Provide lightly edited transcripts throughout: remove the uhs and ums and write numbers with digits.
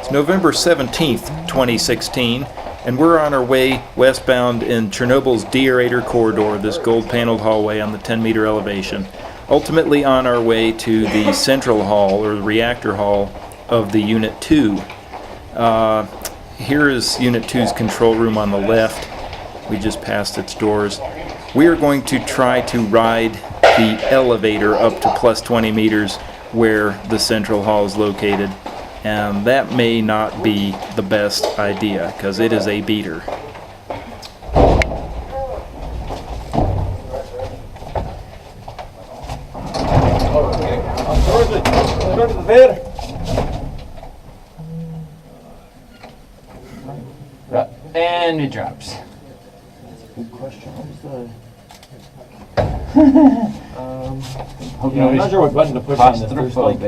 It's November 17th, 2016, and we're on our way westbound in Chernobyl's deaerator corridor, this gold-paneled hallway on the 10-meter elevation, ultimately on our way to the central hall, or the reactor hall, of the Unit 2. Here is Unit 2's control room on the left. We just passed its doors. We are going to try to ride the elevator up to plus 20 meters where the central hall is located, and that may not be the best idea because it is a beater. And it drops. Good question. I'm not sure what button to push on this. There's like,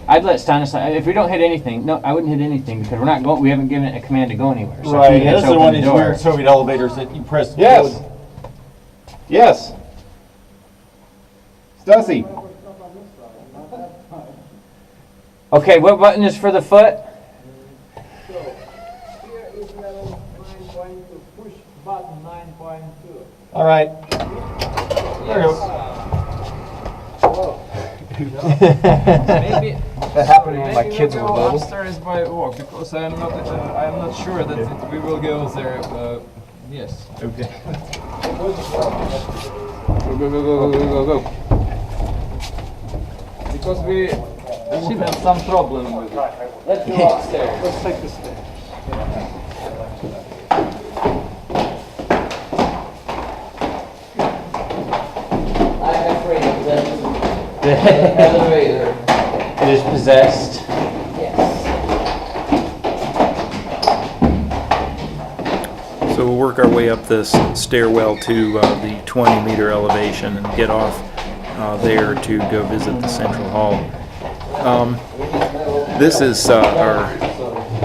I'd let Stannis. If we don't hit anything, no, I wouldn't hit anything because we're not going. We haven't given it a command to go anywhere. So right. This is one of these weird Soviet elevators that you press. Yes. Code. Yes. Stassi. Okay, what button is for the foot? So here is level 9.2. Push button 9.2. All right. There you go. Maybe that happened when my kids were little. Upstairs by walk because I am not sure that we will go there. Yes. Okay. Go. Because we have some problem with it. Let's go upstairs. Let's take the stairs. I'm afraid of that. The elevator. It is possessed. Yes. So we'll work our way up this stairwell to the 20-meter elevation and get off there to go visit the central hall. This is our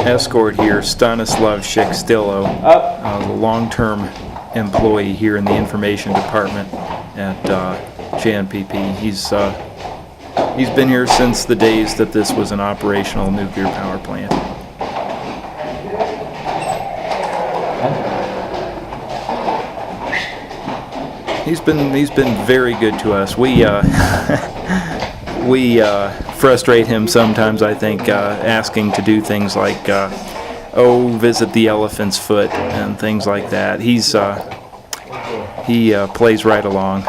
escort here, Stanislav Shekstillo, the long-term employee here in the information department at JNPP. He's been here since the days that this was an operational nuclear power plant. He's been very good to us. We frustrate him sometimes, I think, asking to do things like visit the elephant's foot and things like that. He plays right along.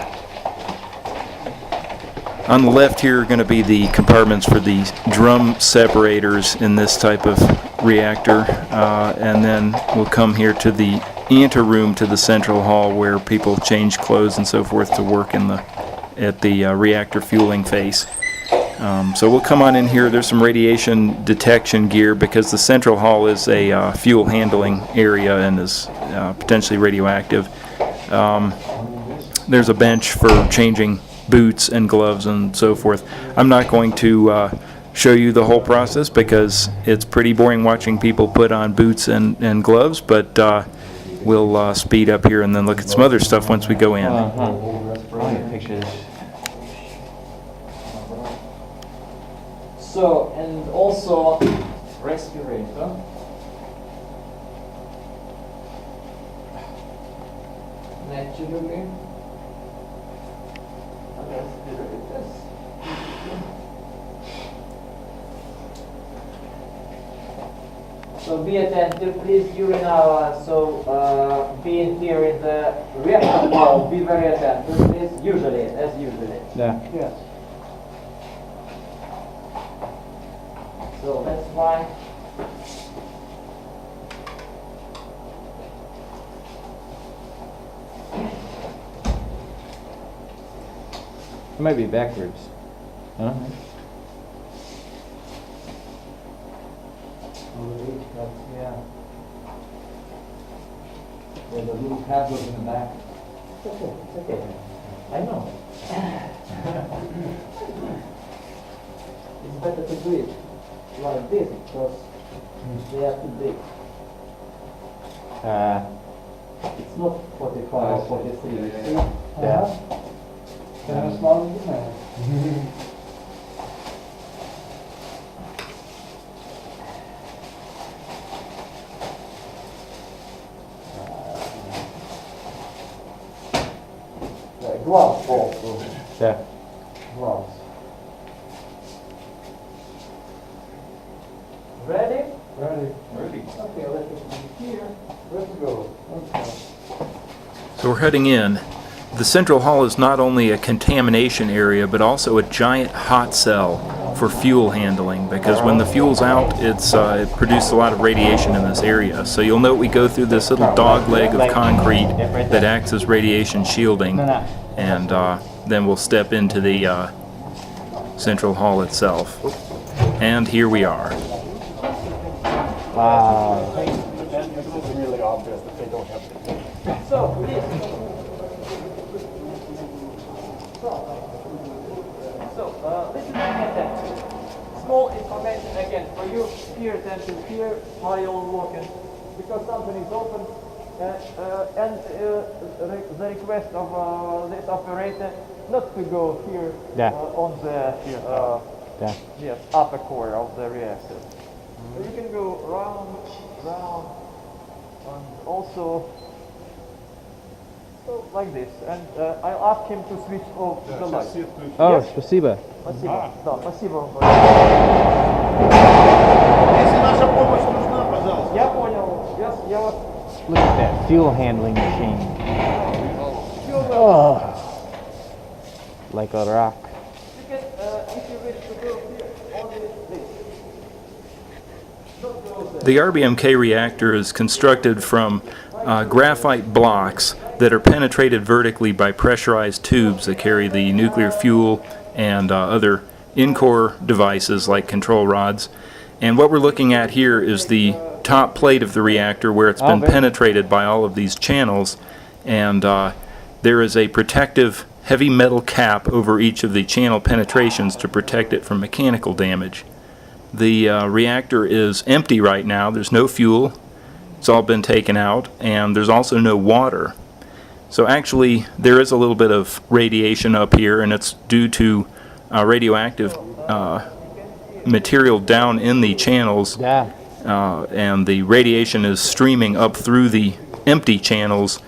On the left here are going to be the compartments for the drum separators in this type of reactor, and then we'll come here to the anteroom to the central hall where people change clothes and so forth to work at the reactor fueling face. So we'll come on in here. There's some radiation detection gear because the central hall is a fuel handling area and is potentially radioactive. There's a bench for changing boots and gloves and so forth. I'm not going to show you the whole process because it's pretty boring watching people put on boots and gloves, but we'll speed up here and then look at some other stuff once we go in. Pictures. So, and also respirator. Naturally. So be attentive, please, during our, being here in the reactor hall, be very attentive, please, as usually. Yeah. Yes. So that's why. It might be backwards. Huh? Yeah. There's a little tablet in the back. It's okay. I know. It's better to do it like this because they are too big. It's not 45 or 43, you see? Yeah. Can I have a small one? Gloves. Oh, Yeah. gloves. Ready? Ready. Okay, let's go here. Let's go. So we're heading in. The central hall is not only a contamination area, but also a giant hot cell for fuel handling, because when the fuel's out, it produces a lot of radiation in this area. So you'll note we go through this little dog leg of concrete that acts as radiation shielding, and then we'll step into the central hall itself. And here we are. Wow. It's really obvious that they don't have to. So, please. This is again small information again for you. Pay attention here while you're walking, because something is open, and the request of this operator not to go here on the yes, upper core of the reactor. So you can go round, and also so like this. And I'll ask him to switch off the light. Oh, Yes. спасибо. Спасибо. Да, спасибо. Если наша помощь нужна, пожалуйста. Я понял. Я вас... Look at that fuel handling machine. Oh, like a rock. You can, if you wish to go here, only this. Don't go there. The RBMK reactor is constructed from graphite blocks that are penetrated vertically by pressurized tubes that carry the nuclear fuel and other in-core devices like control rods. And what we're looking at here is the top plate of the reactor, where it's been penetrated by all of these channels, and there is a protective heavy metal cap over each of the channel penetrations to protect it from mechanical damage. The reactor is empty right now. There's no fuel. It's all been taken out, and there's also no water. So actually there is a little bit of radiation up here, and it's due to radioactive material down in the channels, and the radiation is streaming up through the empty channels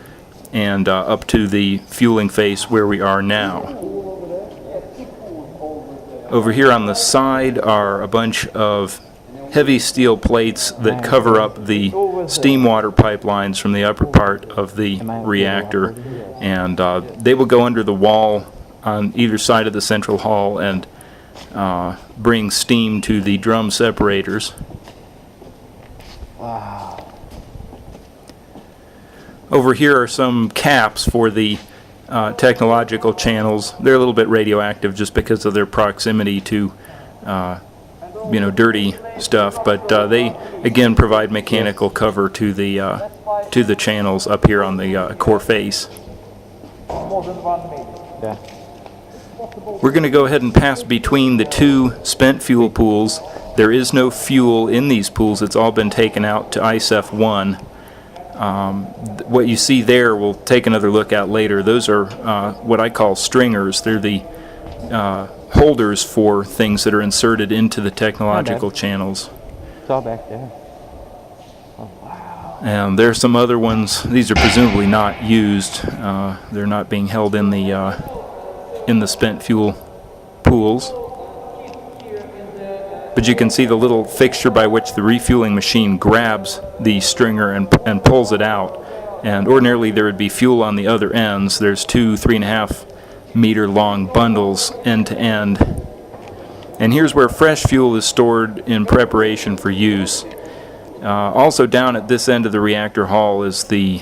and up to the fueling face where we are now. Over here on the side are a bunch of heavy steel plates that cover up the steam water pipelines from the upper part of the reactor, and they will go under the wall on either side of the central hall and bring steam to the drum separators. Wow. Over here are some caps for the technological channels. They're a little bit radioactive just because of their proximity to dirty stuff, but they again provide mechanical cover to the channels up here on the core face. More than 1 meter. Yeah. We're going to go ahead and pass between the two spent fuel pools. There is no fuel in these pools. It's all been taken out to ISF1. What you see there, we'll take another look at later. Those are what I call stringers. They're the holders for things that are inserted into the technological channels. It's all back there. And there's some other ones. These are presumably not used. They're not being held in the spent fuel pools. But you can see the little fixture by which the refueling machine grabs the stringer and pulls it out. And ordinarily there would be fuel on the other ends. There's two 3.5 meter long bundles end to end. And here's where fresh fuel is stored in preparation for use. Also down at this end of the reactor hall is the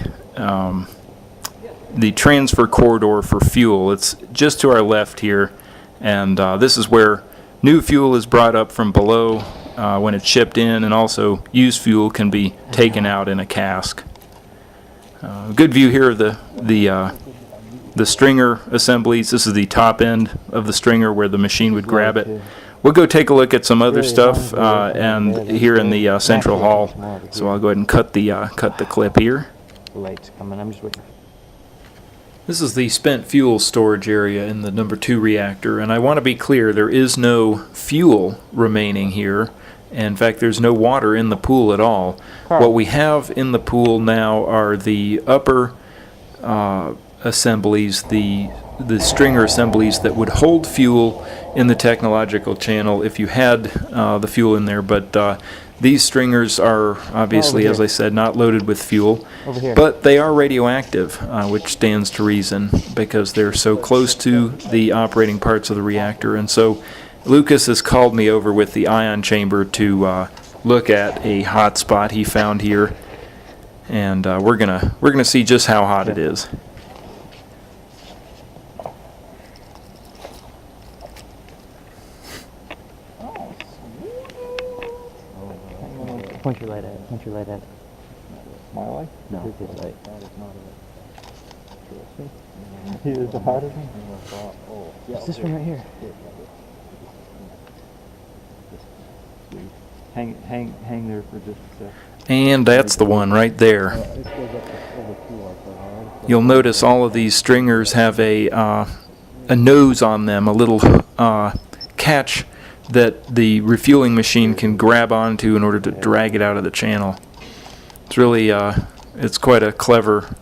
transfer corridor for fuel. It's just to our left here, and this is where new fuel is brought up from below when it's shipped in, and also used fuel can be taken out in a cask. Good view here of the stringer assemblies. This is the top end of the stringer where the machine would grab it. We'll go take a look at some other stuff and here in the central hall. So I'll go ahead and cut the clip here. The light's coming. I'm just waiting. This is the spent fuel storage area in the number 2 reactor, and I want to be clear, there is no fuel remaining here. In fact, there's no water in the pool at all. What we have in the pool now are the upper assemblies, the the stringer assemblies that would hold fuel in the technological channel if you had the fuel in there, but these stringers are obviously, as I said, not loaded with fuel, Over here. but they are radioactive, which stands to reason because they're so close to the operating parts of the reactor. And so Lucas has called me over with the ion chamber to look at a hot spot he found here, and we're gonna see just how hot it is. Point your light at it. Point your light at it. My life? No, his light. He is the hottest It's this one right here. Hang there for just a sec. And that's the one right there. You'll notice all of these stringers have a nose on them, a little catch that the refueling machine can grab onto in order to drag it out of the channel. It's really, it's quite a clever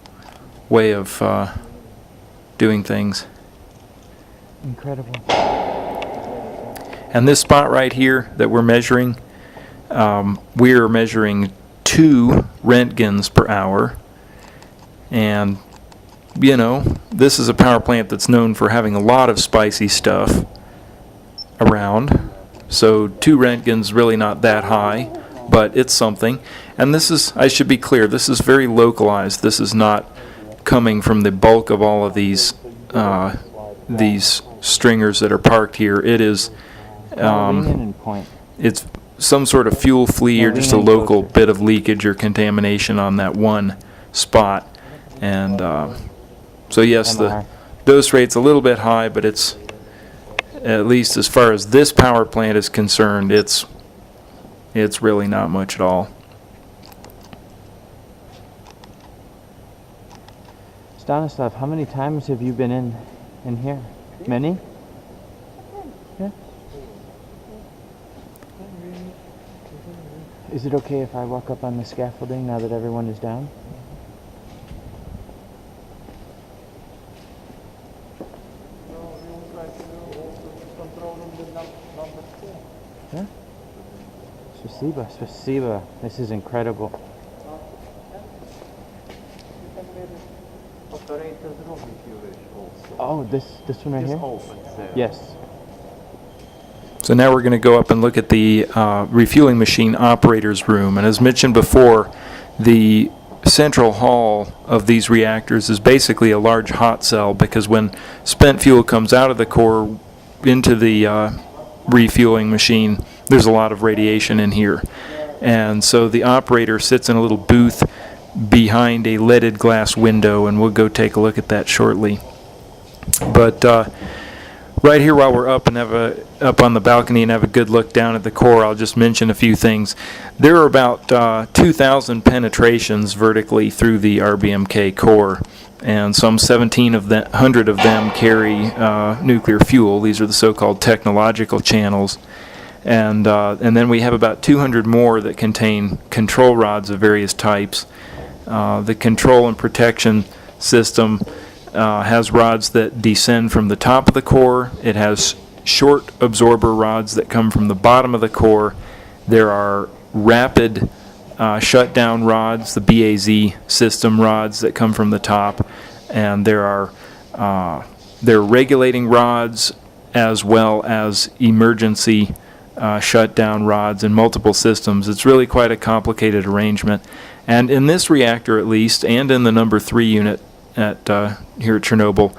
way of doing things. Incredible. And this spot right here that we're measuring, we're measuring 2 Roentgens per hour. And, you know, this is a power plant that's known for having a lot of spicy stuff around. So 2 Roentgens really not that high, but it's something. And this is, I should be clear, this is very localized. This is not coming from the bulk of all of these stringers that are parked here. It is, Lean in and point. it's some sort of fuel flea or just a local bit of leakage or contamination on that one spot. And so yes, the dose rate's a little bit high, but it's, at least as far as this power plant is concerned, it's really not much at all. Stanislav, how many times have you been in here? Many? Yeah. Is it okay if I walk up on the scaffolding now that everyone is down? Yeah. Spasiba, spasiba. This is incredible. Oh, this one right here? Yes. So now we're going to go up and look at the refueling machine operator's room. And as mentioned before, the central hall of these reactors is basically a large hot cell, because when spent fuel comes out of the core into the refueling machine, there's a lot of radiation in here. And so the operator sits in a little booth behind a leaded glass window, and we'll go take a look at that shortly. But right here, while we're up and up on the balcony and have a good look down at the core, I'll just mention a few things. There are about 2,000 penetrations vertically through the RBMK core, and some 1,700 of them carry nuclear fuel. These are the so-called technological channels. And then we have about 200 more that contain control rods of various types. The control and protection system has rods that descend from the top of the core. It has short absorber rods that come from the bottom of the core. There are rapid shutdown rods, the BAZ system rods that come from the top, and there are regulating rods as well as emergency shutdown rods in multiple systems. It's really quite a complicated arrangement. And in this reactor, at least, and in the number 3 unit at here at Chernobyl,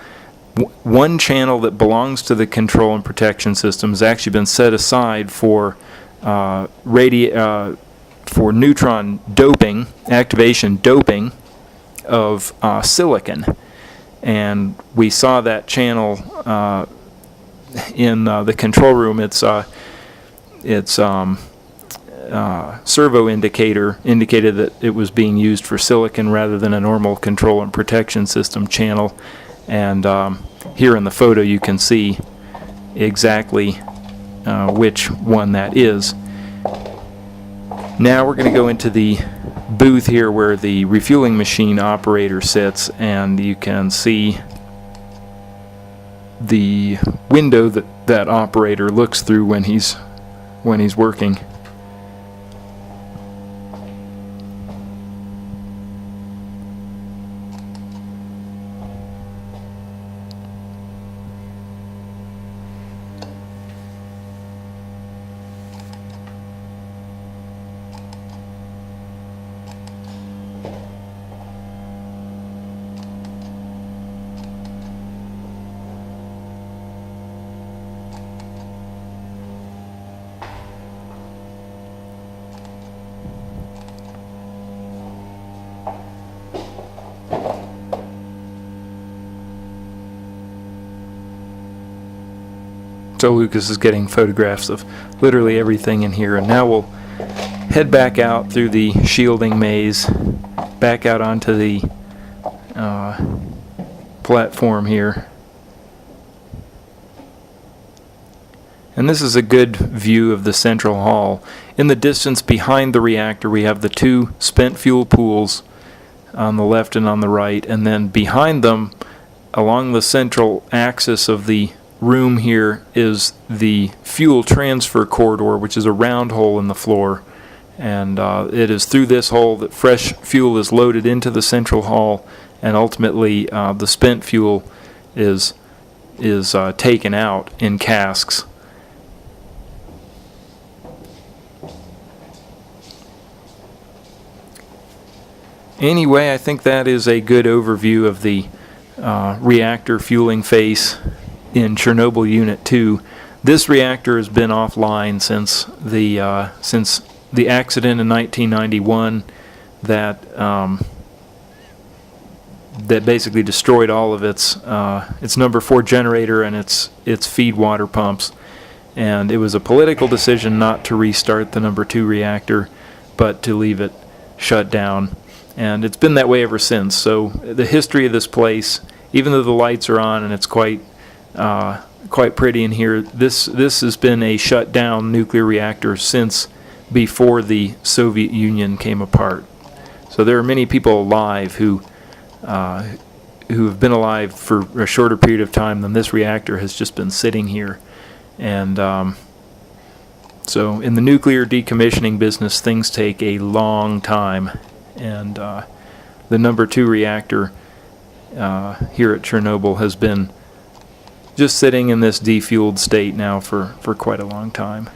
one channel that belongs to the control and protection system has actually been set aside for neutron doping, activation doping of silicon. And we saw that channel in the control room. Its servo indicator indicated that it was being used for silicon rather than a normal control and protection system channel. And here in the photo you can see exactly which one that is. Now we're going to go into the booth here where the refueling machine operator sits, and you can see the window that operator looks through when he's working. So Lucas is getting photographs of literally everything in here, and now we'll head back out through the shielding maze, back out onto the platform here. And this is a good view of the central hall. In the distance behind the reactor, we have the two spent fuel pools on the left and on the right, and then behind them, along the central axis of the room here, is the fuel transfer corridor, which is a round hole in the floor, and it is through this hole that fresh fuel is loaded into the central hall, and ultimately the spent fuel is taken out in casks. Anyway, I think that is a good overview of the reactor fueling face in Chernobyl Unit 2. This reactor has been offline since the accident in 1991 that basically destroyed all of its number 4 generator and its feed water pumps. And it was a political decision not to restart the number 2 reactor, but to leave it shut down. And it's been that way ever since. So the history of this place, even though the lights are on and it's quite pretty in here, this has been a shut down nuclear reactor since before the Soviet Union came apart. So there are many people alive who have been alive for a shorter period of time than this reactor has just been sitting here. And so in the nuclear decommissioning business, things take a long time. And the number 2 reactor here at Chernobyl has been just sitting in this defueled state now for quite a long time.